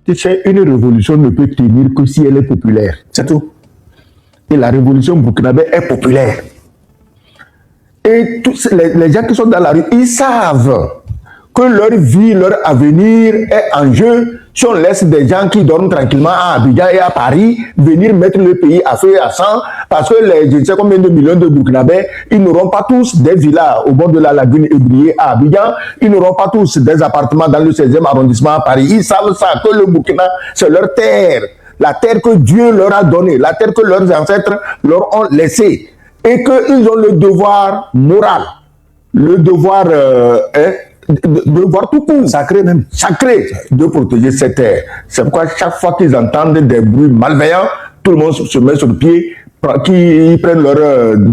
Tu sais, une révolution ne peut tenir que si elle est populaire. C'est tout. Et la révolution burkinabé est populaire. Et tous les gens qui sont dans la rue, ils savent que leur vie, leur avenir est en jeu si on laisse des gens qui dorment tranquillement à Abidjan et à Paris venir mettre le pays à feu et à sang parce que je ne sais combien de millions de Burkinabés, ils n'auront pas tous des villas au bord de la lagune Ébrié à Abidjan, ils n'auront pas tous des appartements dans le 16e arrondissement à Paris. Ils savent ça, que le Burkina, c'est leur terre, la terre que Dieu leur a donnée, la terre que leurs ancêtres leur ont laissée et qu'ils ont le devoir moral, le devoir de voir tout court, sacré même, sacré, de protéger cette terre. C'est pourquoi chaque fois qu'ils entendent des bruits malveillants, tout le monde se met sur le pied, qui prennent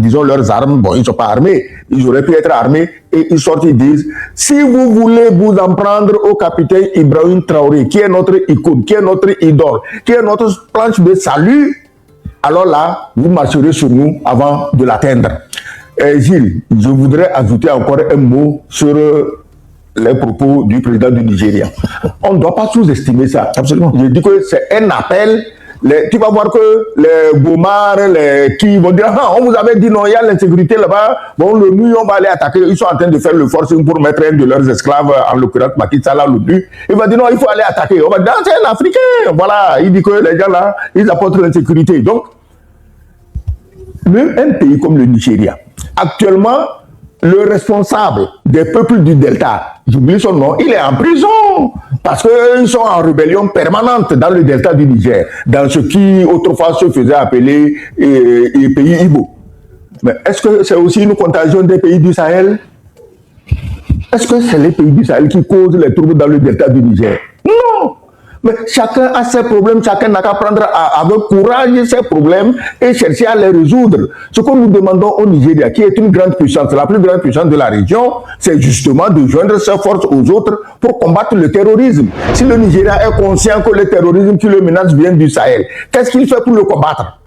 disons leurs armes. Bon, ils ne sont pas armés, ils auraient pu être armés, et ils sortent, ils disent, si vous voulez vous en prendre au capitaine Ibrahim Traoré, qui est notre icône, qui est notre idole, qui est notre planche de salut, alors là, vous marcherez sur nous avant de l'atteindre. Gilles, je voudrais ajouter encore un mot sur les propos du président du Nigeria. On ne doit pas sous-estimer ça. Absolument. Je dis que c'est un appel. Tu vas voir que les Gomars, qui vont dire, ah, on vous avait dit non, il y a l'insécurité là-bas, bon, nous, on va aller attaquer. Ils sont en train de faire le forcing pour mettre un de leurs esclaves, en l'occurrence Macky Sall, l'ONU. Il va dire non, il faut aller attaquer. On va dire, c'est un Africain. Voilà, il dit que les gens là, ils apportent l'insécurité. Donc, même un pays comme le Nigeria, actuellement, le responsable des peuples du Delta, j'oublie son nom, il est en prison parce qu'ils sont en rébellion permanente dans le Delta du Niger, dans ce qui autrefois se faisait appeler les pays Igbo. Mais est-ce que c'est aussi une contagion des pays du Sahel? Est-ce que c'est les pays du Sahel qui causent les troubles dans le Delta du Niger? Non! Mais chacun a ses problèmes, chacun n'a qu'à prendre avec courage ses problèmes et chercher à les résoudre. Ce que nous demandons au Nigeria, qui est une grande puissance, la plus grande puissance de la région, c'est justement de joindre ses forces aux autres pour combattre le terrorisme. Si le Nigeria est conscient que le terrorisme qui le menace vient du Sahel, qu'est-ce qu'il fait pour le combattre?